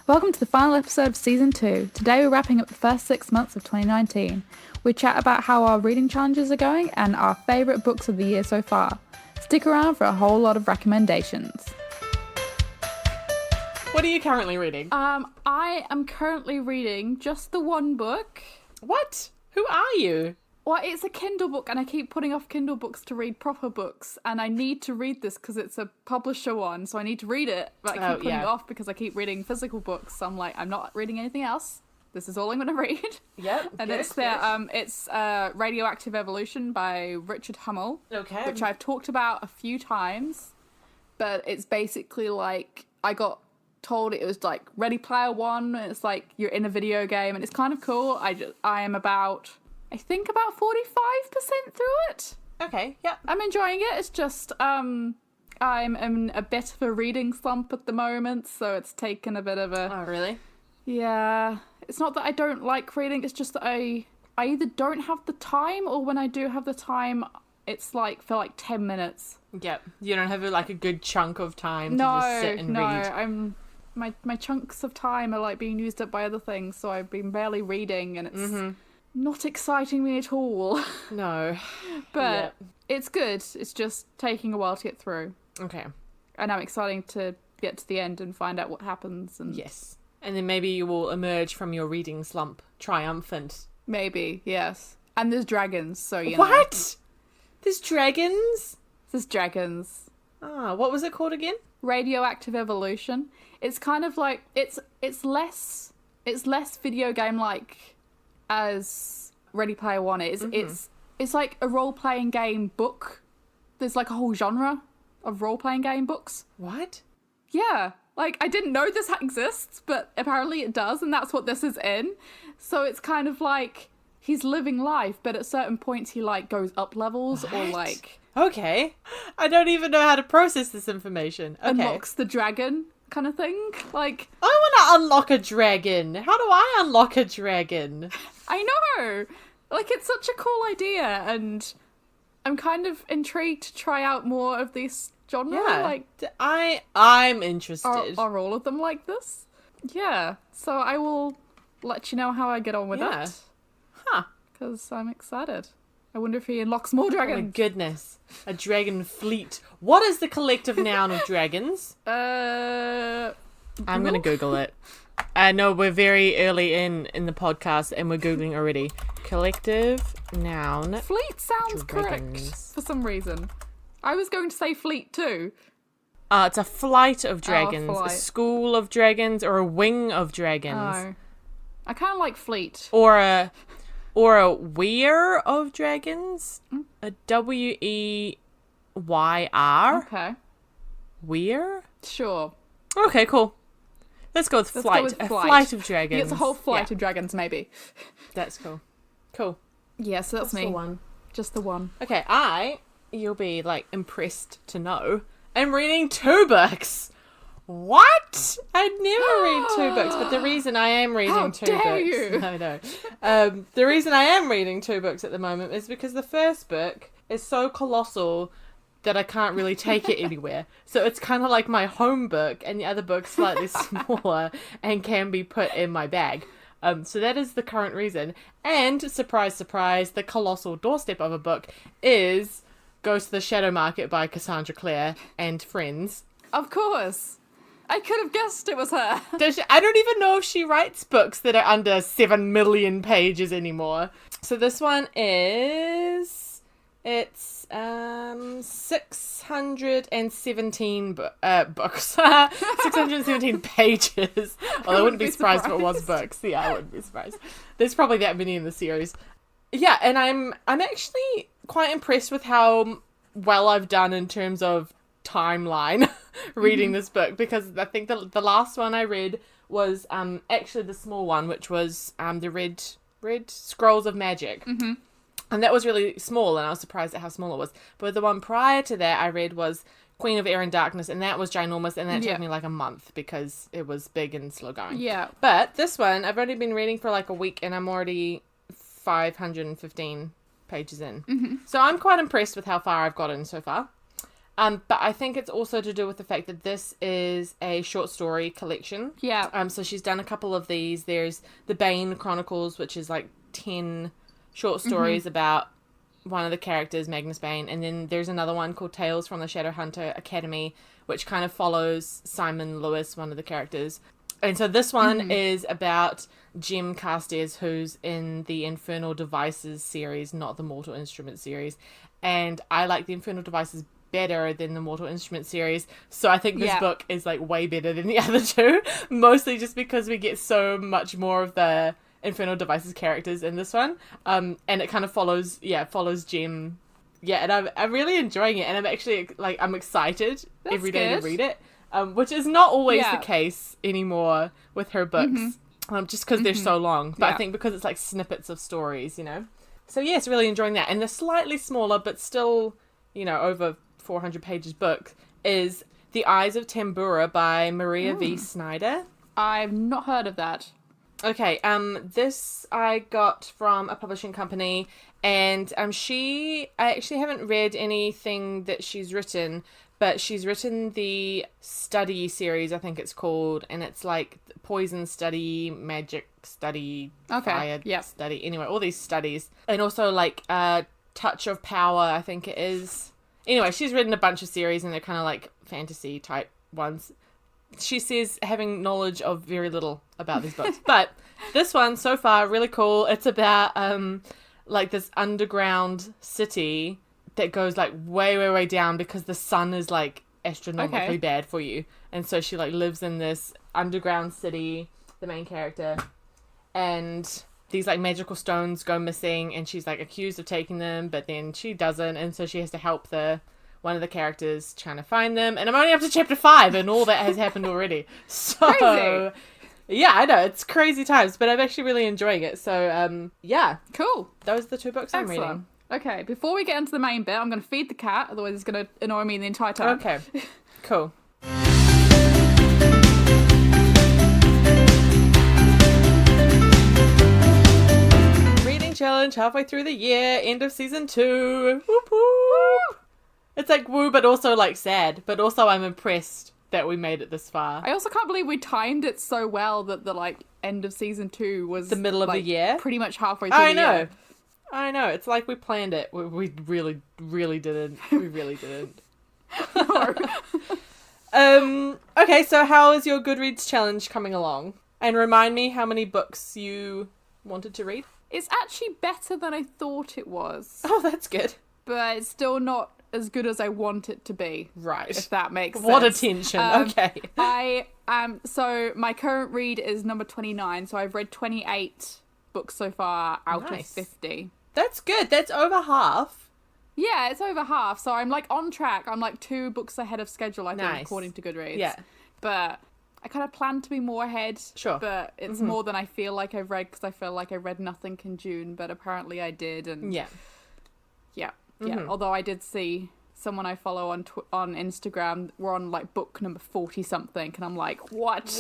Welcome to the final episode of Season 2. Today we're wrapping up the first 6 months of 2019. We chat about how our reading challenges are going and our favourite books of the year so far. Stick around for a whole lot of recommendations. What are you currently reading? I am currently reading just the one book. What? Who are you? Well, it's a Kindle book and I keep putting off Kindle books to read proper books, and I need to read this because it's a publisher one, so I need to read it, but I keep putting it off because I keep reading physical books, so I'm like, I'm not reading anything else. This is all I'm going to read. Yep. And it's Radioactive Evolution by Richard Hummel. Okay. Which I've talked about a few times, but it's basically like, I got told it was like Ready Player One, and it's like you're in a video game, and it's kind of cool. I am about 45% through it. Okay, yeah. I'm enjoying it. It's just, I'm in a bit of a reading slump at the moment, so it's taken a bit of a... Oh, really? Yeah. It's not that I don't like reading, it's just that I either don't have the time, or when I do have the time, it's like for like 10 minutes. Yep. You don't have like a good chunk of time to just sit and read. My chunks of time are like being used up by other things, so I've been barely reading, and it's... not exciting me at all. No. But it's good. It's just taking a while to get through. Okay. And I'm excited to get to the end and find out what happens. And yes. And then maybe you will emerge from your reading slump triumphant. Maybe, yes. And there's dragons, so you know. What? There's dragons? There's dragons. Ah, what was it called again? Radioactive Evolution. It's kind of like it's less video game like as Ready Player One is. It's like a role-playing game book. There's like a whole genre of role-playing game books. What? Yeah. Like, I didn't know this exists, but apparently it does, and that's what this is in. So it's kind of like he's living life, but at certain points he like goes up levels or like... Okay. I don't even know how to process this information. Okay. Unlocks the dragon kind of thing. Like... I want to unlock a dragon. How do I unlock a dragon? I know! Like, it's such a cool idea, and I'm kind of intrigued to try out more of this genre. Yeah, like, I'm interested. Are all of them like this? Yeah. So I will let you know how I get on with it. Huh. Because I'm excited. I wonder if he unlocks more dragons. Oh my goodness. A dragon fleet. What is the collective noun of dragons? I'm going to Google it. I know we're very early in the podcast and we're Googling already. Collective noun. Fleet sounds dragons. correct for some reason. I was going to say fleet too. It's a flight of dragons. Flight. A school of dragons or a wing of dragons. Oh. I kind of like fleet. Or a weir of dragons. A W-E-Y-R. Okay. Weir? Sure. Okay, cool. Let's go with flight. Go with a flight of dragons. It's a whole flight of dragons, maybe. That's cool. Cool. Yeah, so that's me. The one. Just the one. Okay, you'll be, like, impressed to know, I'm reading 2 books. What? I'd never read 2 books, but the reason I am reading How 2 dare books... you? No. The reason I am reading 2 books at the moment is because the first book is so colossal that I can't really take it anywhere. So it's kind of like my home book, and the other book's slightly smaller and can be put in my bag. So that is the current reason. And, surprise, surprise, the colossal doorstep of a book is Ghost of the Shadow Market by Cassandra Clare and Friends. Of course. I could have guessed it was her. I don't even know if she writes books that are under 7 million pages anymore. So this one is... It's 617 books. 617 pages. Well, I wouldn't be surprised if it was books. Yeah, I wouldn't be surprised. There's probably that many in the series. Yeah, and I'm actually quite impressed with how well I've done in terms of timeline reading this book, because I think the last one I read was actually the small one, which was the Red Scrolls of Magic. Mm-hmm. And that was really small, and I was surprised at how small it was. But the one prior to that I read was Queen of Air and Darkness, and that was ginormous, and that took me like a month because it was big and slow going. Yeah. But this one, I've only been reading for like a week, and I'm already 515 pages in. Mm-hmm. So I'm quite impressed with how far I've gotten so far. But I think it's also to do with the fact that this is a short story collection. Yeah. So she's done a couple of these. There's the Bane Chronicles, which is like 10 short stories about one of the characters, Magnus Bane. And then there's another one called Tales from the Shadowhunter Academy, which kind of follows Simon Lewis, one of the characters. And so this one is about Jim Carstairs, who's in the Infernal Devices series, not the Mortal Instruments series. And I like the Infernal Devices better than the Mortal Instruments series. So I think this book is like way better than the other two. Mostly just because we get so much more of the Infernal Devices characters in this one. And it kind of follows Jim. Yeah, and I'm really enjoying it. And I'm actually, like, I'm excited every day to read it. Which is not always the case anymore with her books, just because they're so long. But I think because it's like snippets of stories, you know. So yes, really enjoying that. And the slightly smaller, but still, you know, over 400 pages book is The Eyes of Tambura by Maria V. Snyder. I've not heard of that. Okay, this I got from a publishing company, and I actually haven't read anything that she's written, but she's written the Study series, I think it's called, and it's like Poison Study, Magic Study, Fire Study, anyway, all these studies. And also like Touch of Power, I think it is. Anyway, she's written a bunch of series, and they're kind of like fantasy type ones. She says having knowledge of very little about these books. But this one, so far, really cool. It's about like this underground city that goes like way, way, way down because the sun is like astronomically bad for you. And so she like lives in this underground city, the main character, and these like magical stones go missing, and she's like accused of taking them, but then she doesn't, and so she has to help one of the characters trying to find them. And I'm only up to chapter 5, and all that has happened already. So crazy. Yeah, I know, it's crazy times, but I'm actually really enjoying it. So yeah, cool. Those are the 2 books I'm reading. Okay, before we get into the main bit, I'm going to feed the cat, otherwise it's going to annoy me the entire time. Okay, cool. Reading challenge halfway through the year, end of season 2. Whoop whoop. It's like woo, but also like sad. But also I'm impressed that we made it this far. I also can't believe we timed it so well that the like end of season 2 was the middle of like, the year. pretty much halfway through the year. I know. It's like we planned it. We really, really didn't. We really didn't. Okay, so how is your Goodreads challenge coming along? And remind me how many books you wanted to read. It's actually better than I thought it was. Oh, that's good. But it's still not as good as I want it to be. Right. If that makes sense. What a tension. Okay. So my current read is number 29, so I've read 28 books so far out of 50. That's good. That's over half. Yeah, it's over half. So I'm like on track. I'm like 2 books ahead of schedule, I think, according to Goodreads. Yeah. But I kind of planned to be more ahead. Sure. But it's more than I feel like I've read, because I feel like I read nothing in June, but apparently I did. And yeah. Although I did see someone I follow on Instagram, we're on like book number 40 something, and I'm like, what?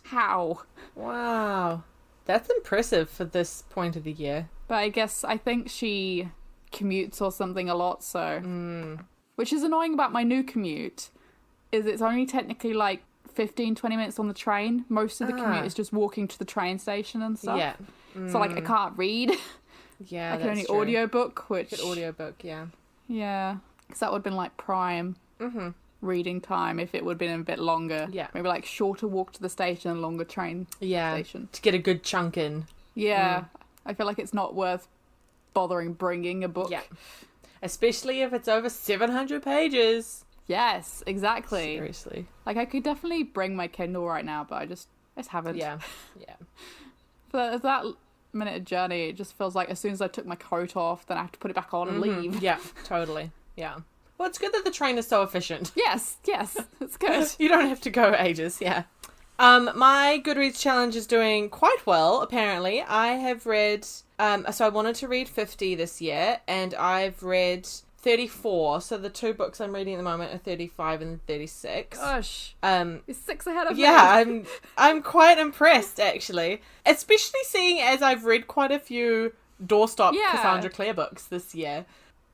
How? Wow. That's impressive for this point of the year. But I think she commutes or something a lot, so... Which is annoying about my new commute, is it's only technically like 15-20 minutes on the train. Most of the commute is just walking to the train station and stuff. Yeah. So like I can't read. Yeah, I can only audiobook, which... Good audiobook, yeah. Yeah. Because that would have been like prime reading time if it would have been a bit longer. Yeah. Maybe like shorter walk to the station and longer train station. To get a good chunk in. Yeah. I feel like it's not worth bothering bringing a book. Yeah. Especially if it's over 700 pages. Yes, exactly. Seriously. Like I could definitely bring my Kindle right now, but I just haven't. Yeah. But that minute journey, it just feels like as soon as I took my coat off, then I have to put it back on and leave. Yeah, totally. Yeah. Well, it's good that the train is so efficient. Yes, it's good. You don't have to go ages, yeah. My Goodreads challenge is doing quite well, apparently. I have read, so I wanted to read 50 this year, and I've read 34, so the 2 books I'm reading at the moment are 35 and 36. Gosh. You're 6 ahead of me. Yeah, I'm quite impressed, actually. Especially seeing as I've read quite a few doorstop Cassandra Clare books this year.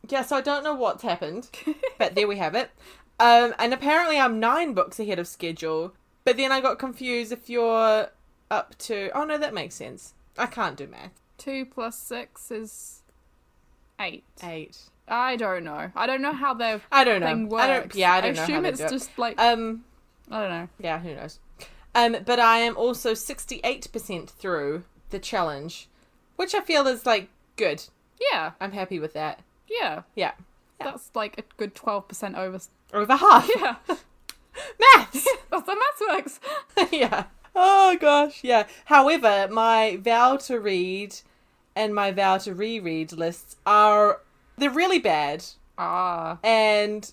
Yeah, so I don't know what's happened, but there we have it. And apparently I'm 9 books ahead of schedule, but then I got confused if you're up to... Oh, no, that makes sense. I can't do math. 2 plus 6 is 8. 8. I don't know. I don't know how their I don't know. thing works. I don't know how assume they it's do it. just like... I don't know. Yeah, who knows. But I am also 68% through the challenge, which I feel is, like, good. Yeah. I'm happy with that. Yeah. Yeah. That's like a good 12% over. Over half. Yeah. Maths! That's how maths works. Yeah. Oh, gosh. Yeah. However, my vow to read and my vow to reread lists they're really bad. Ah. And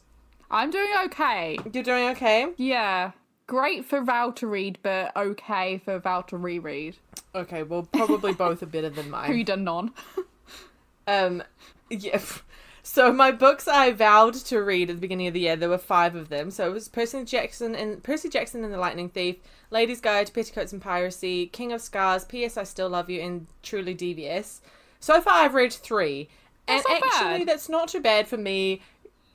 I'm doing okay. you're doing okay? Yeah. Great for vow to read, but okay for vow to reread. Okay, well, probably both are better than mine. Who you done none? Yeah. So my books I vowed to read at the beginning of the year, there were 5 of them. So it was Percy Jackson and the Lightning Thief, Lady's Guide to Petticoats and Piracy, King of Scars, P.S. I Still Love You, and Truly Devious. So far I've read 3. That's and not actually bad. that's not too bad for me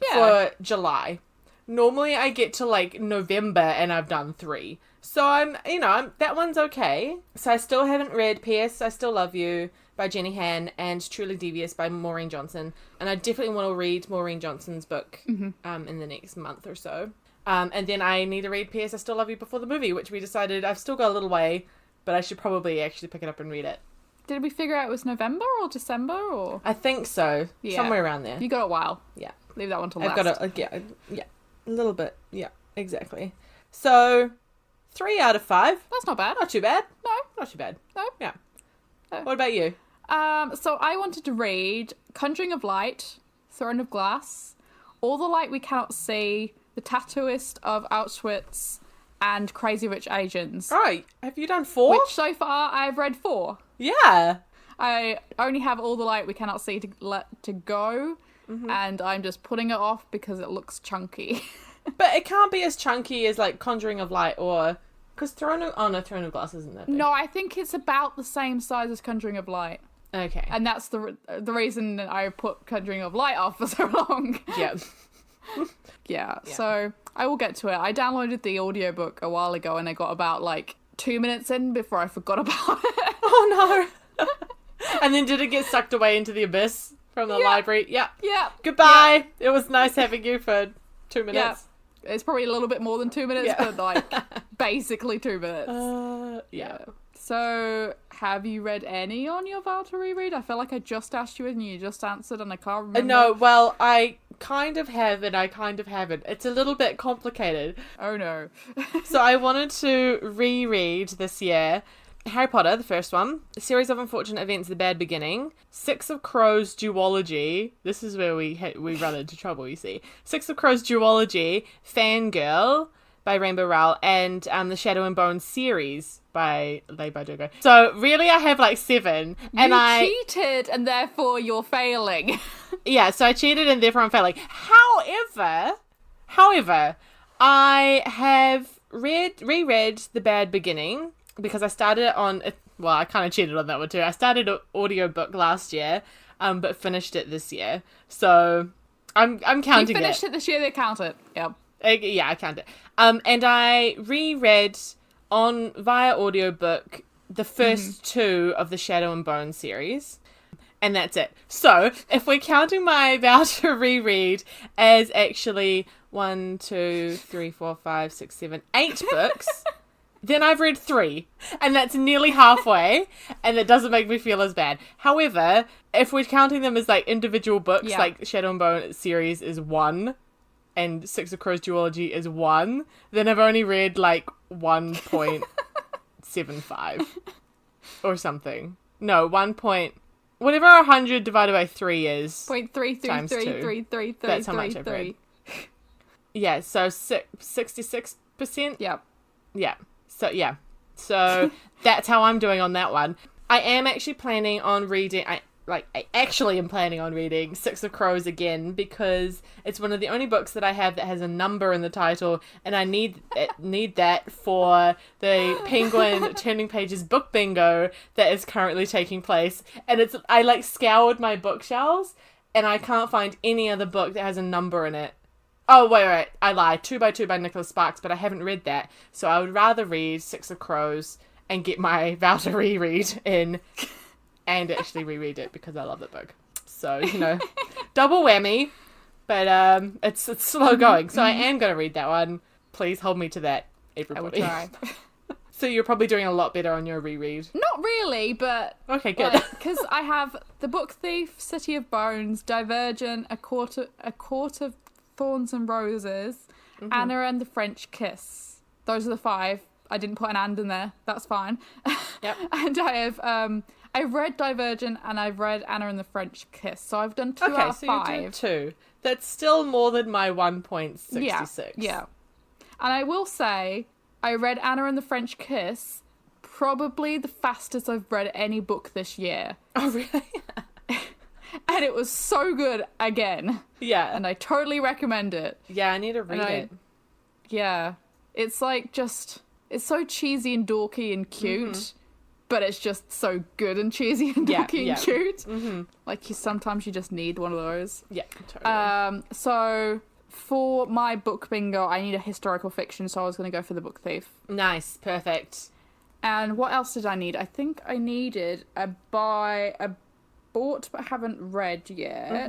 Yeah. for July. Normally I get to like November and I've done 3. So I'm that one's okay. So I still haven't read P.S. I Still Love You by Jenny Han and Truly Devious by Maureen Johnson. And I definitely want to read Maureen Johnson's book in the next month or so. And then I need to read P.S. I Still Love You before the movie, which we decided I've still got a little way, but I should probably actually pick it up and read it. Did we figure out it was November or December or? I think so. Yeah. Somewhere around there. You got a while. Yeah. Leave that one to I've last. got yeah, a little bit. Yeah, exactly. So, 3 out of 5. That's not bad. Not too bad. No. Not too bad. No. Yeah. No. What about you? So I wanted to read Conjuring of Light, Throne of Glass, All the Light We Cannot See, The Tattooist of Auschwitz, and Crazy Rich Asians. Right. Have you done 4? Which so far I've read 4. Yeah. I only have All the Light We Cannot See to go, and I'm just putting it off because it looks chunky. But it can't be as chunky as like Conjuring of Light or... Because Throne of Glass isn't that big. No, I think it's about the same size as Conjuring of Light. Okay. And that's the reason that I put Conjuring of Light off for so long. Yeah. Yeah, so I will get to it. I downloaded the audiobook a while ago and I got about like 2 minutes in before I forgot about it. Oh no. And then did it get sucked away into the abyss from the library? Yeah. Yeah. Goodbye. It was nice having you for 2 minutes. Yeah. It's probably a little bit more than 2 minutes, Yeah. but like basically 2 minutes. Yeah. So, have you read any on your vow to reread? I feel like I just asked you and you just answered and I can't remember. No, well, I kind of have and I kind of haven't. It's a little bit complicated. Oh no. So I wanted to reread this year Harry Potter, the first one, A Series of Unfortunate Events, The Bad Beginning, Six of Crows Duology. This is where we run into trouble, you see. Six of Crows Duology, Fangirl by Rainbow Rowell, and the Shadow and Bone series by Leigh Bardugo. So really I have like 7. And You cheated and therefore you're failing. Yeah, so I cheated and therefore I'm failing. However, I have reread The Bad Beginning because I started it on, well, I kind of cheated on that one too. I started an audiobook last year, but finished it this year. So I'm counting it. You finished it this year, they count it. Yep. Yeah, I count it. And I reread via audiobook the first 2 of the Shadow and Bone series. And that's it. So, if we're counting my vow to reread as actually 1, 2, 3, 4, 5, 6, 7, 8 books, then I've read 3. And that's nearly halfway, and it doesn't make me feel as bad. However, if we're counting them as like individual books, like Shadow and Bone series is 1, and Six of Crows Duology is 1, then I've only read like 1.75 or something. No, 1. Whatever 100 divided by 3 is. Times 2. That's how much I've read. Yeah, so 66%? Yep. Yeah. So, So, that's how I'm doing on that one. I am actually planning on reading... I actually am planning on reading Six of Crows again because it's one of the only books that I have that has a number in the title, and I need that for the Penguin Turning Pages book bingo that is currently taking place. And I scoured my bookshelves, and I can't find any other book that has a number in it. Oh, wait, I lied. 2 by 2 by Nicholas Sparks, but I haven't read that. So I would rather read Six of Crows and get my vow to reread in and actually reread it because I love that book. So, double whammy, but it's slow going. So I am going to read that one. Please hold me to that, everybody. I will try. So you're probably doing a lot better on your reread. Not really, but... Okay, good. Because I have The Book Thief, City of Bones, Divergent, A Court of Thorns and Roses, Anna and the French Kiss. Those are the 5. I didn't put an and in there. That's fine. Yep. And I have... I've read Divergent and I've read Anna and the French Kiss. So I've done 2 out of 5. Okay, so you did 2. That's still more than my 1.66. Yeah. And I will say... I read Anna and the French Kiss, probably the fastest I've read any book this year. Oh, really? And it was so good again. Yeah. And I totally recommend it. Yeah, I need to read it. Yeah. It's like just... It's so cheesy and dorky and cute, but it's just so good and cheesy and dorky and cute. Mm-hmm. Like, sometimes you just need one of those. Yeah, totally. So... For my book bingo, I need a historical fiction, so I was going to go for The Book Thief. Nice, perfect. And what else did I need? I think I needed a bought but haven't read yet.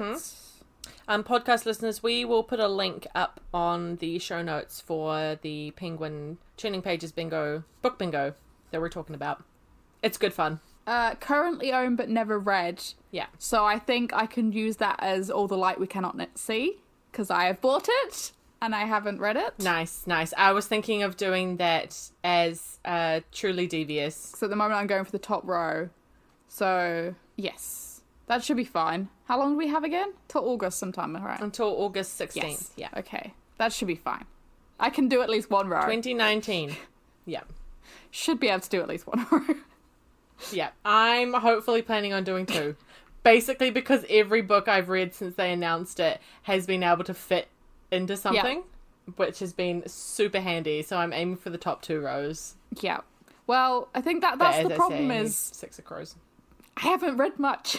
Podcast listeners, we will put a link up on the show notes for the Penguin Turning Pages book bingo that we're talking about. It's good fun. Currently owned but never read. Yeah. So I think I can use that as All the Light We Cannot See. Because I have bought it, and I haven't read it. Nice. I was thinking of doing that as Truly Devious. So at the moment I'm going for the top row. So, yes. That should be fine. How long do we have again? Till August sometime, right? Until August 16th, yes. Yeah. Okay. That should be fine. I can do at least one row. 2019. Yeah. Should be able to do at least one row. Yeah. I'm hopefully planning on doing 2. Basically, because every book I've read since they announced it has been able to fit into something, which has been super handy. So I'm aiming for the top 2 rows. Yeah. Well, I think that's the problem is... Six of Crows. I haven't read much.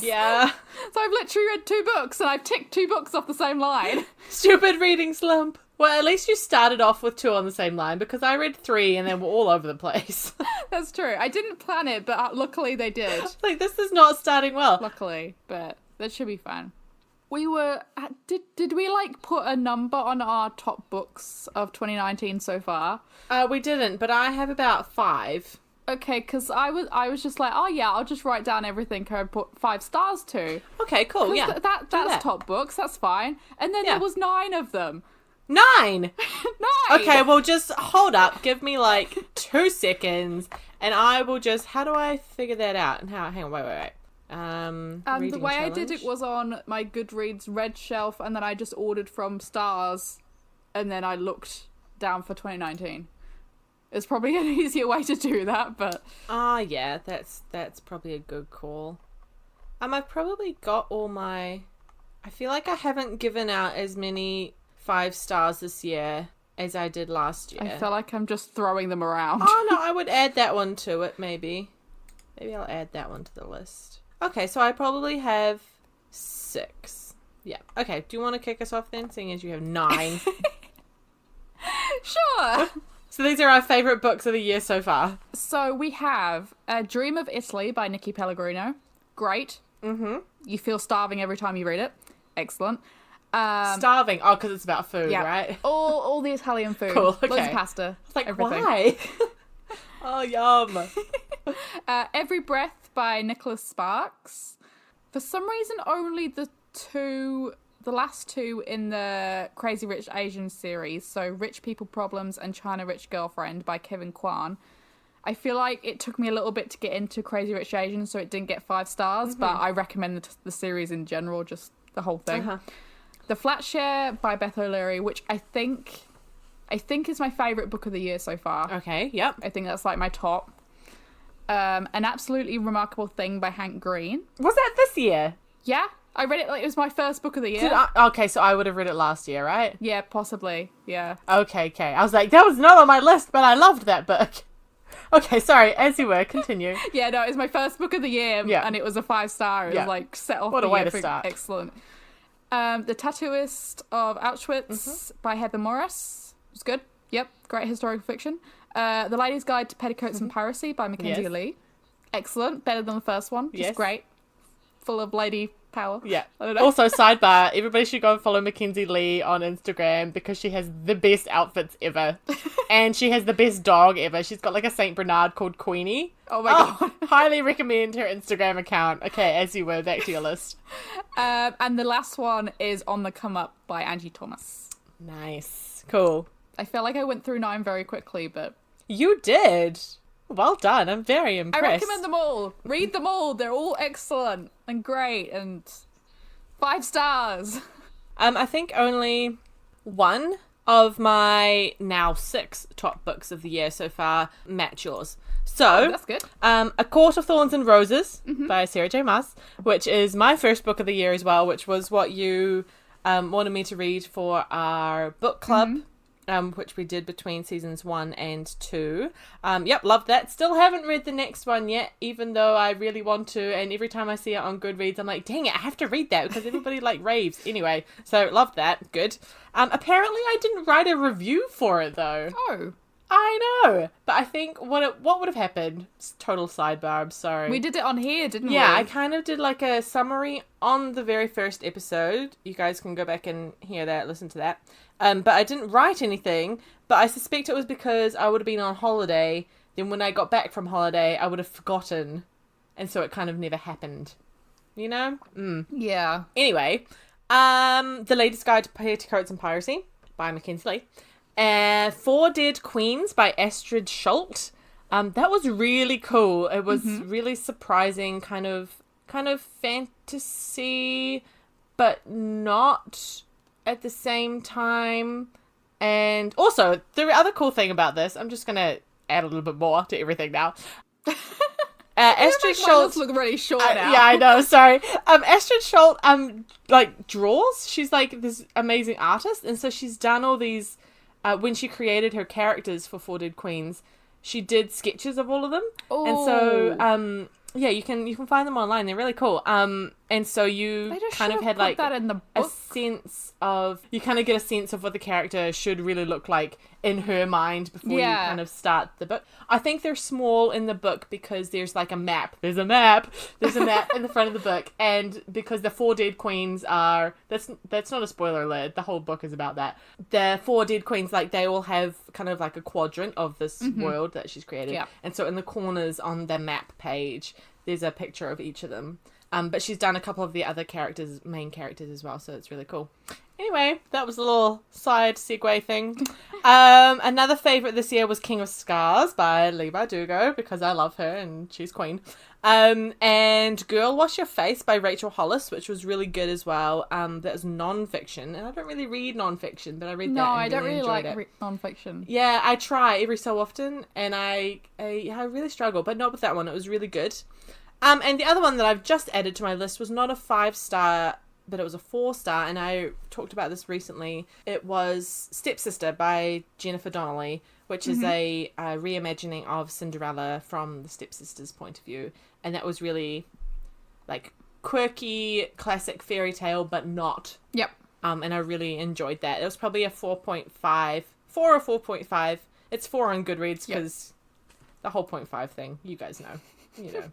Yeah. So I've literally read 2 books, and I've ticked 2 books off the same line. Stupid reading slump. Well, at least you started off with 2 on the same line, because I read 3 and then we're all over the place. That's true. I didn't plan it, but luckily they did. Like, this is not starting well. Luckily, but that should be fine. We were... Did we, put a number on our top books of 2019 so far? We didn't, but I have about 5. Okay, because I was just like, oh yeah, I'll just write down everything I put 5 stars to. Okay, cool, yeah. That's top books, that's fine. And then there was 9 of them. 9? 9! Okay, well, just hold up. Give me, 2 seconds, and I will just... How do I figure that out? And how... Hang on, wait. The way I did it was on my Goodreads red shelf, and then I just ordered from stars, and then I looked down for 2019. It's probably an easier way to do that, but... yeah, that's probably a good call. I've probably got all my... I feel like I haven't given out as many 5 stars this year as I did last year. I feel like I'm just throwing them around. Oh, no, I would add that one to it, maybe. Maybe I'll add that one to the list. Okay, so I probably have 6. Yeah. Okay, do you want to kick us off then, seeing as you have 9? Sure. So these are our favourite books of the year so far. So we have A Dream of Italy by Nikki Pellegrino. Great. Mm-hmm. You feel starving every time you read it. Excellent. Starving? Oh, because it's about food, right? All the Italian food. Cool, okay. Loads of pasta. It's like, everything. Why? Oh, yum. Every Breath by Nicholas Sparks. For some reason, only the last 2 in the Crazy Rich Asians series, so Rich People Problems and China Rich Girlfriend by Kevin Kwan. I feel like it took me a little bit to get into Crazy Rich Asians, so it didn't get 5 stars, but I recommend the series in general, just the whole thing. The Flat Share by Beth O'Leary, which I think is my favourite book of the year so far. Okay, yep. I think that's my top. An Absolutely Remarkable Thing by Hank Green. Was that this year? Yeah, I read it it was my first book of the year. Okay, so I would have read it last year, right? Yeah, possibly. Yeah. Okay. I was like, that was not on my list, but I loved that book. Okay, sorry. As you were, continue. Yeah, no, it's my first book of the year, Yeah. and it was a 5-star. It Yeah. was like set off What a the way year to for start. excellent. The Tattooist of Auschwitz by Heather Morris. It was good. Yep, great historical fiction. The Lady's Guide to Petticoats and Piracy by Mackenzie Yes. Lee. Excellent. Better than the first one. Just Yes. great. Full of lady power. Yeah. I don't know. Also, sidebar, everybody should go and follow Mackenzie Lee on Instagram because she has the best outfits ever. And she has the best dog ever. She's got like a Saint Bernard called Queenie. Oh my god. Highly recommend her Instagram account. Okay, as you were, back to your list. And the last one is On the Come Up by Angie Thomas. Nice. Cool. I feel like I went through 9 very quickly, but You did. Well done. I'm very impressed. I recommend them all. Read them all. They're all excellent and great and 5 stars. I think only one of my now 6 top books of the year so far match yours. So, That's good. A Court of Thorns and Roses by Sarah J. Maas, which is my first book of the year as well, which was what you wanted me to read for our book club, which we did between seasons 1 and 2. Yep, loved that. Still haven't read the next one yet, even though I really want to, and every time I see it on Goodreads, I'm like, dang it, I have to read that because everybody like raves. Anyway, so loved that. Good. Apparently I didn't write a review for it though. Oh. I know, but I think what would have happened, total sidebar, I'm sorry. We did it on here, didn't we? Yeah, I kind of did like a summary on the very first episode. You guys can go back and hear that, listen to that. But I didn't write anything, but I suspect it was because I would have been on holiday. Then when I got back from holiday, I would have forgotten. And so it kind of never happened. You know? Yeah. Anyway, The Latest Guide to Petticoats and Piracy by Mackenzie Lee. 4 Dead Queens by Astrid Schult. That was really cool. It was really surprising, kind of fantasy, but not at the same time. And also, the other cool thing about this, I'm just gonna add a little bit more to everything now. Astrid Schult look really short now. yeah, I know. Sorry. Astrid Schult like draws. She's like this amazing artist, and so she's done all these. When she created her characters for 4 Dead Queens, she did sketches of all of them, and so yeah, you can find them online. They're really cool. And so you They just kind of should've had put like that in the a book. sense of you kind of get a sense of what the character should really look like in her mind before Yeah. you kind of start the book. I think they're small in the book because there's like a map. There's a map in the front of the book, and because the 4 Dead Queens are that's not a spoiler alert. The whole book is about that. The 4 Dead Queens, like they all have kind of like a quadrant of this world that she's created, Yeah. and so in the corners on the map page, there's a picture of each of them. But she's done a couple of the other main characters as well, so it's really cool. Anyway, that was a little side segue thing. Another favourite this year was King of Scars by Leigh Bardugo, because I love her and she's queen. And Girl Wash Your Face by Rachel Hollis, which was really good as well. That was non-fiction, and I don't really read non-fiction, but I read that and I don't really enjoyed like it. non-fiction. Yeah, I try every so often, and I really struggle, but not with that one. It was really good. And the other one that I've just added to my list was not a 5-star, but it was a 4-star, and I talked about this recently. It was Stepsister by Jennifer Donnelly, which is a reimagining of Cinderella from the stepsister's point of view, and that was really like quirky, classic fairy tale, but not. Yep. And I really enjoyed that. It was probably a 4.5, 4 or 4.5. It's 4 on Goodreads because the whole 0.5 thing, you guys know, you know.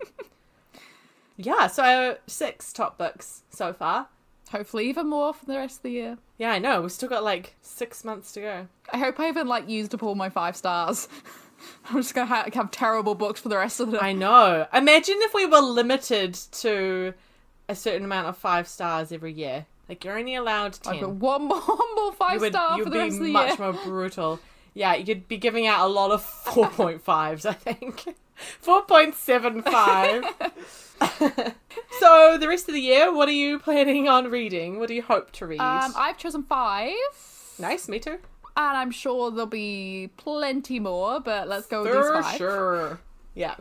Yeah, so 6 top books so far. Hopefully even more for the rest of the year. Yeah, I know. We've still got like 6 months to go. I hope I haven't like used up all my 5 stars. I'm just gonna have terrible books for the rest of the I know. Imagine if we were limited to a certain amount of 5 stars every year. Like you're only allowed 10. I've got one more 5-star for the rest of the You'd be year. much more brutal. Yeah, you'd be giving out a lot of 4.5s, I think. 4.75. So the rest of the year, what are you planning on reading? What do you hope to read? I've chosen 5. Nice, me too. And I'm sure there'll be plenty more, but let's go with For these 5. sure. Yeah.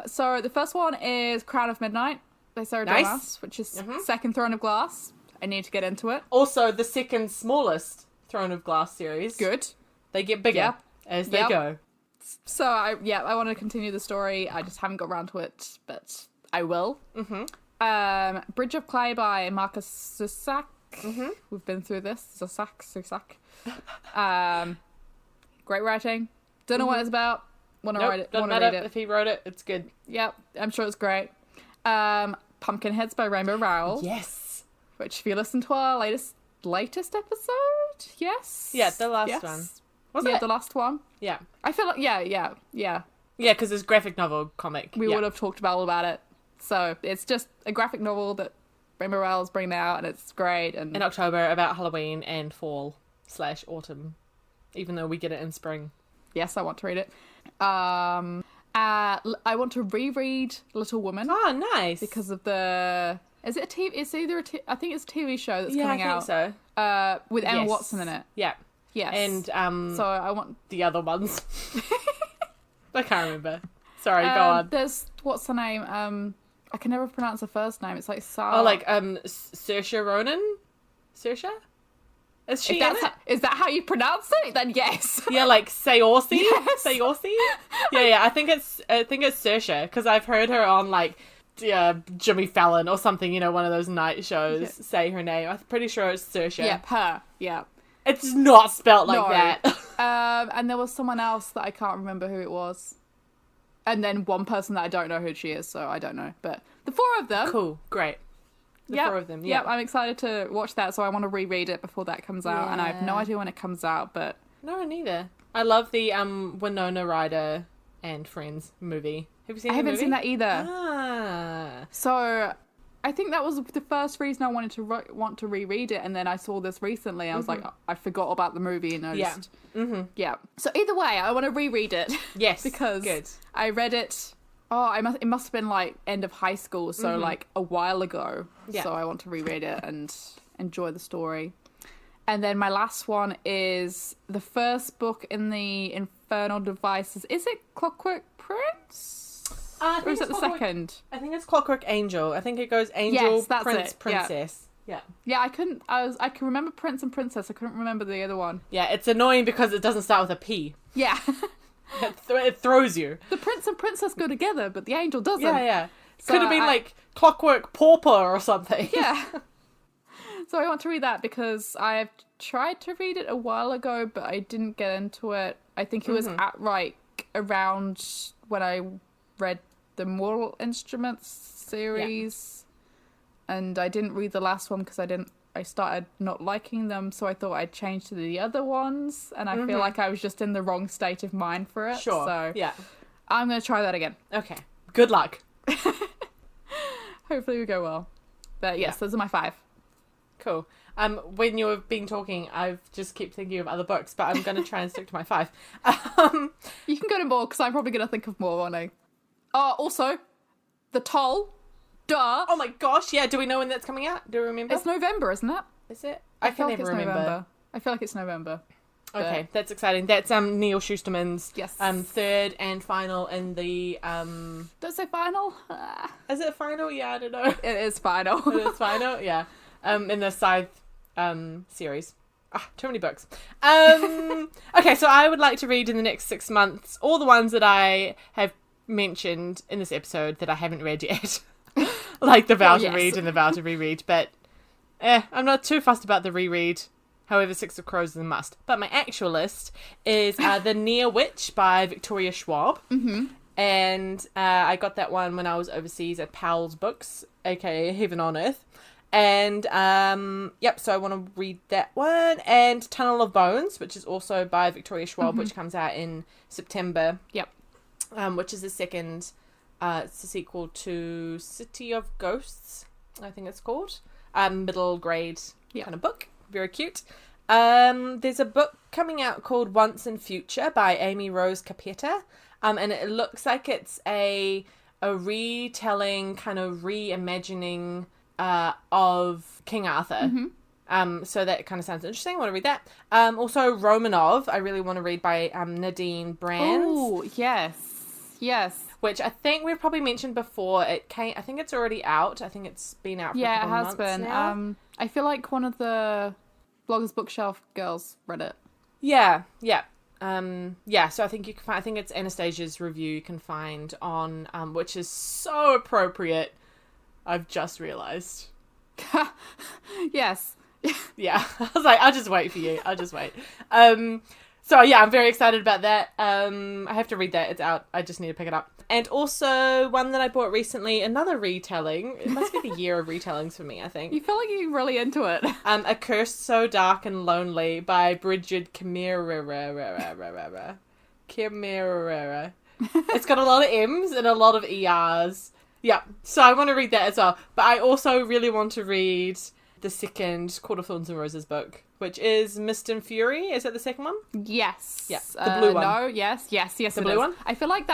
So the first one is Crown of Midnight by Sarah Nice. Damas, which is second Throne of Glass. I need to get into it. Also, the second smallest Throne of Glass series. Good. They get bigger Yep. as they Yep. go. So I want to continue the story. I just haven't got around to it, but I will. Bridge of Clay by Marcus Zusak. We've been through this. Zusak. Great writing. Don't know what it's about. Want to write it? Doesn't matter if he wrote it. It's good. Yep, I'm sure it's great. Pumpkinheads by Rainbow Rowell. Yes. Which, if you listen to our latest episode, yes. Yeah, the last one. Was it? it? The last one. Yeah. I feel like yeah. Yeah, because it's graphic novel comic. We would have talked all about it. So it's just a graphic novel that Rainbow Rowell's bringing out, and it's great. And in October, about Halloween and fall/autumn, even though we get it in spring. Yes, I want to read it. I want to reread Little Woman. Oh, nice. Because of the... Is it a TV? It's either I think it's a TV show that's coming out. Yeah, I think so. With Emma Watson in it. Yeah. Yes. And so I want the other ones. I can't remember. Sorry, go on. There's what's her name? I can never pronounce her first name. It's like Sarah. Oh, like Saoirse Ronan. Saoirse? Is she in it? Is that how you pronounce it? Then yes. Yeah, like Saoirse. Yes. Saoirse. Yeah. I think it's Saoirse because I've heard her on like Jimmy Fallon or something. You know, one of those night shows. Say her name. I'm pretty sure it's Saoirse. Yep, her. Yeah. It's not spelt like that. And there was someone else that I can't remember who it was. And then one person that I don't know who she is, so I don't know. But the four of them. Cool. Great. The four of them, yeah. Yep, I'm excited to watch that, so I want to reread it before that comes out. And I have no idea when it comes out, but... No, neither. I love the Winona Ryder and Friends movie. Have you seen that movie? I haven't seen that either. Ah. So... I think that was the first reason I wanted to want to reread it, and then I saw this recently. I was like, I forgot about the movie, and I just... Yeah. So either way, I want to reread it. Yes, because good. I read it... it must have been, like, end of high school, so, like, a while ago. Yeah. So I want to reread it and enjoy the story. And then my last one is the first book in the Infernal Devices. Is it Clockwork Prince? Or is it the second? I think it's Clockwork Angel. I think it goes Angel, yes, that's Prince, it. Princess. Yeah. Yeah, I can remember Prince and Princess. I couldn't remember the other one. Yeah, it's annoying because it doesn't start with a P. Yeah. It throws you. The Prince and Princess go together, but the Angel doesn't. Yeah. So could have been like Clockwork Pauper or something. Yeah. So I want to read that because I've tried to read it a while ago, but I didn't get into it. I think it was around when I read the Mortal Instruments series, and I didn't read the last one because I started not liking them, so I thought I'd change to the other ones, and I feel like I was just in the wrong state of mind for it. Sure. So yeah, I'm going to try that again. Okay. Good luck. Hopefully we go well. But yes, those are my 5. Cool. When you've been talking, I've just kept thinking of other books, but I'm going to try and stick to my 5. You can go to more, because I'm probably going to think of more, won't I? Also, The Toll. Duh. Oh my gosh, yeah. Do we know when that's coming out? Do we remember? It's November, isn't it? Is it? I can never remember. November. I feel like it's November. Okay, that's exciting. That's Neil Schusterman's third and final in the... Don't say final. Is it final? Yeah, I don't know. It is final. It is final? Yeah. In the Scythe series. Too many books. Okay, so I would like to read in the next 6 months all the ones that I have mentioned in this episode that I haven't read yet. Like the vow to read and the vow to reread. But I'm not too fussed about the reread. However, Six of Crows is a must. But my actual list is The Near Witch by Victoria Schwab. And I got that one when I was overseas at Powell's Books, aka Heaven on Earth. And, so I want to read that one. And Tunnel of Bones, which is also by Victoria Schwab, which comes out in September. Yep. Which is the second, it's a sequel to City of Ghosts, I think it's called. Middle grade kind of book. Very cute. There's a book coming out called Once and Future by Amy Rose Capetta. And it looks like it's a retelling, kind of reimagining of King Arthur. So that kind of sounds interesting. I want to read that. Also Romanov, I really want to read by Nadine Brands. Oh, yes. Yes. Which I think we've probably mentioned before. I think it's already out. I think it's been out for a couple months now. Yeah, it has been. I feel like one of the Bloggers Bookshelf girls read it. Yeah. Yeah, so I think you can find, I think it's Anastasia's review you can find on, which is so appropriate. I've just realised. Yes. Yeah, I was like, I'll just wait for you. I'll just wait. So yeah, I'm very excited about that. I have to read that. It's out. I just need to pick it up. And also one that I bought recently, another retelling. It must be the year of retellings for me, I think. You feel like you're really into it. A Curse So Dark and Lonely by Bridget Chimera. It's got a lot of M's and a lot of ERs. Yeah, so I want to read that as well. But I also really want to read the second Court of Thorns and Roses book, which is Mist and Fury. Is that the second one? Yes. Yeah, the blue one. No, yes. The blue one? I feel like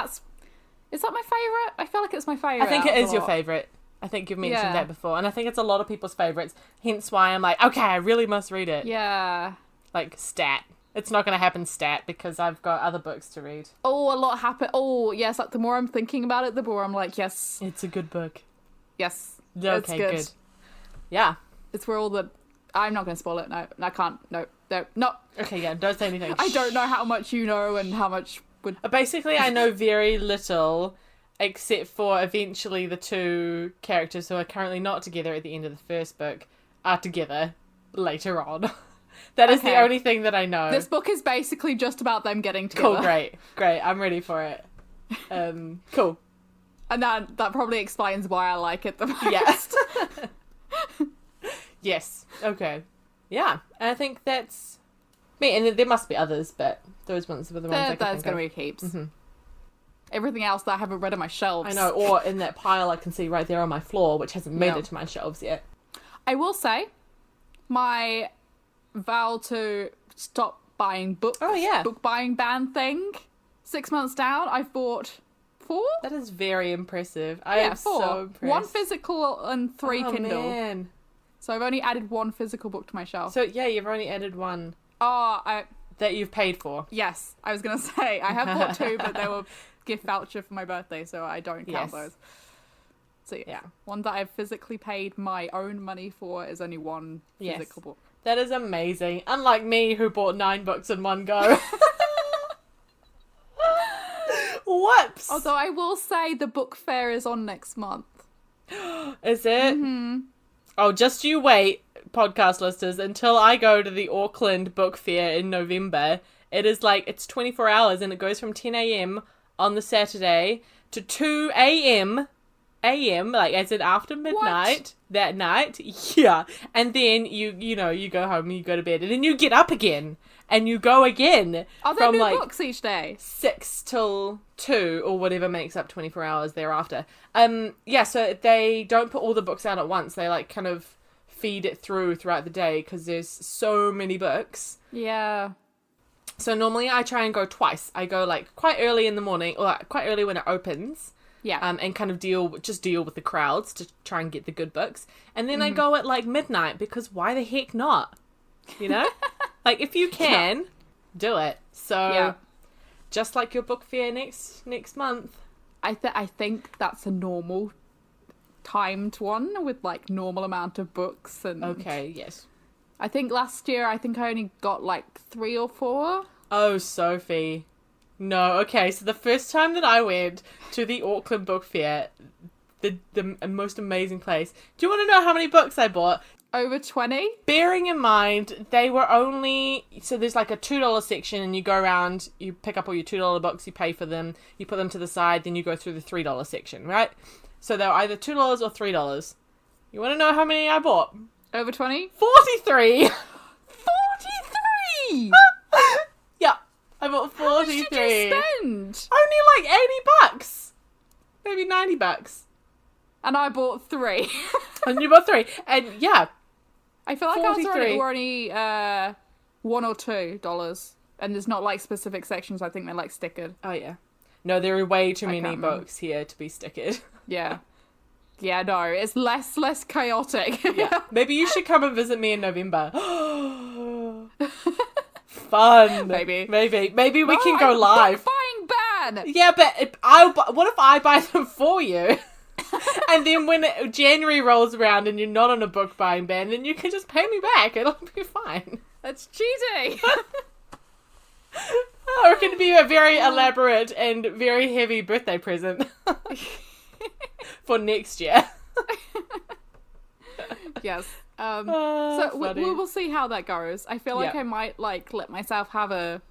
is that my favourite? I feel like it's my favourite. I think it is your favourite. I think you've mentioned that before. And I think it's a lot of people's favourites. Hence why I'm like, okay, I really must read it. Yeah. Like, stat. It's not going to happen stat because I've got other books to read. Oh, a lot happened. Oh, yes. Like, the more I'm thinking about it, the more I'm like, yes. It's a good book. Yes. Okay, it's good. Yeah. It's where all the... I'm not going to spoil it. No, I can't. No. Okay, yeah, don't say anything. I don't know how much you know and how much would... Basically, I know very little, except for eventually the two characters who are currently not together at the end of the first book are together later on. That is the only thing that I know. This book is basically just about them getting together. Cool, great. I'm ready for it. Cool. And that probably explains why I like it the most. Yes. Yes. Okay. Yeah. And I think that's me. And there must be others, but those ones were the ones I could There's think going to be heaps. Mm-hmm. Everything else that I haven't read on my shelves. I know, or in that pile I can see right there on my floor, which hasn't made it to my shelves yet. I will say, my vow to stop buying books. Oh, yeah. Book buying ban thing. 6 months down, I've bought 4. That is very impressive. I am 4. so impressed. 1 physical and 3 Kindle. Man. So I've only added 1 physical book to my shelf. So yeah, you've only added 1. Oh, that you've paid for. Yes, I was gonna say I have bought 2, but they were gift voucher for my birthday, so I don't count those. So yeah, one that I've physically paid my own money for is only 1 physical book. That is amazing. Unlike me, who bought 9 books in one go. Whoops. Although I will say the book fair is on next month. Is it? Mm-hmm. Oh, just you wait, podcast listeners, until I go to the Auckland Book Fair in November. It is like, it's 24 hours and it goes from 10 a.m. on the Saturday to 2 a.m., like as in after midnight that night. Yeah. And then you go home and you go to bed and then you get up again and you go again. Are there new books each day? 6 till 2 or whatever makes up 24 hours thereafter. Yeah, so they don't put all the books out at once. They like kind of feed it throughout the day because there's so many books. Yeah. So normally I try and go twice. I go like quite early in the morning or like, quite early when it opens. Yeah. And kind of deal with the crowds to try and get the good books. And then I go at like midnight because why the heck not? You know? Like if you can, do it. So just like your book fair next month. I think that's a normal timed one with like normal amount of books and okay, yes. I think last year I only got like 3 or 4. Oh, Sophie. No, okay, so the first time that I went to the Auckland Book Fair, the most amazing place, do you want to know how many books I bought? Over 20? Bearing in mind, they were only... So there's like a $2 section and you go around, you pick up all your $2 books, you pay for them, you put them to the side, then you go through the $3 section, right? So they're either $2 or $3. You want to know how many I bought? Over 20? 43! 43?! Yeah, I bought 43. How much did you spend? Only like $80. Maybe $90. And I bought 3. And you bought 3. And yeah. I feel like 43. we're only $1 or $2. And there's not like specific sections. I think they're like stickered. Oh yeah. No, there are way too many books here to be stickered. Yeah. Yeah, no, it's less chaotic. Yeah. Maybe you should come and visit me in November. Fun. Maybe we can go live. Buying ban. Yeah, but what if I buy them for you? And then when January rolls around and you're not on a book buying ban, then you can just pay me back. It'll be fine. That's cheating. Or it can be a very elaborate and very heavy birthday present for next year. Yes. Oh, So we will see how that goes. I feel like Yeah. I might like let myself have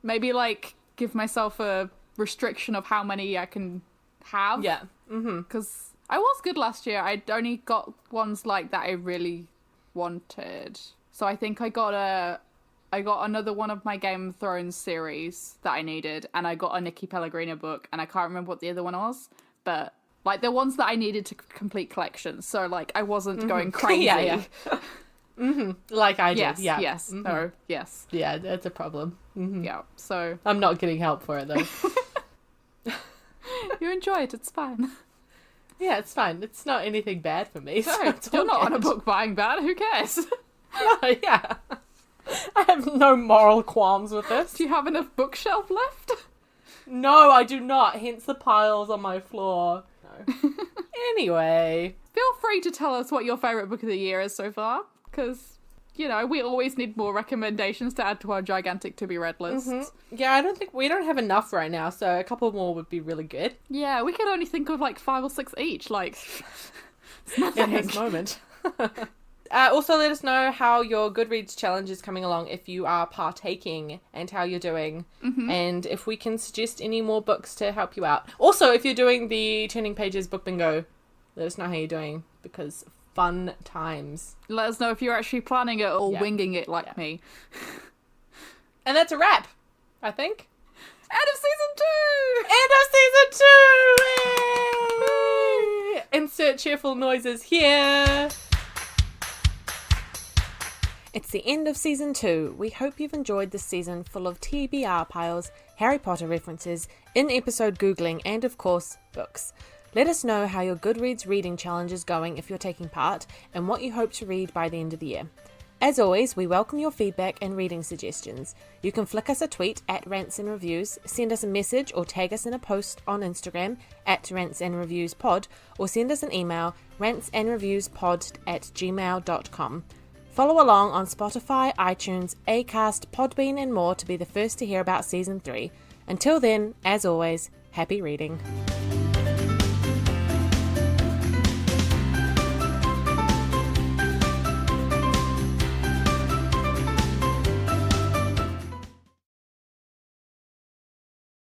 maybe like give myself a restriction of how many I can have. Yeah. Mm-hmm. Because I was good last year. I only got ones like that I really wanted. So I think I got another one of my Game of Thrones series that I needed, and I got a Nikki Pellegrino book, and I can't remember what the other one was, but like the ones that I needed to complete collections. So like I wasn't going crazy. Yeah. Mm-hmm. Like I did. Yes. Yeah. Yes. Mm-hmm. No. Yes. Yeah, that's a problem. Mm-hmm. Yeah. So I'm not getting help for it though. you enjoy it. It's fine. Yeah, it's fine. It's not anything bad for me. So No, it's you're all not on a good. book buying ban. Who cares? No, yeah. I have no moral qualms with this. Do you have enough bookshelf left? No, I do not. Hence the piles on my floor. No. Anyway. Feel free to tell us what your favourite book of the year is so far, because, you know, we always need more recommendations to add to our gigantic to-be-read lists. Yeah, I don't think we don't have enough right now, so a couple more would be really good Yeah, we could only think of like 5 or 6 each, like, it's nothing. in this moment. Also, let us know how your Goodreads challenge is coming along, if you are partaking, and how you're doing, and if we can suggest any more books to help you out. Also, if you're doing the Turning Pages book bingo, let us know how you're doing, because fun times. Let us know if you're actually planning it or Yeah. winging it like me. And that's a wrap, I think. End of season 2! End of season 2! Yay! Insert cheerful noises here. It's the end of season 2. We hope you've enjoyed this season full of TBR piles, Harry Potter references, in-episode Googling, and of course, books. Let us know how your Goodreads reading challenge is going if you're taking part, and what you hope to read by the end of the year. As always, we welcome your feedback and reading suggestions. You can flick us a tweet at Rants and Reviews, send us a message or tag us in a post on Instagram at Rants and Reviews Pod, or send us an email, rantsandreviewspod@gmail.com. Follow along on Spotify, iTunes, Acast, Podbean and more to be the first to hear about Season 3. Until then, as always, happy reading.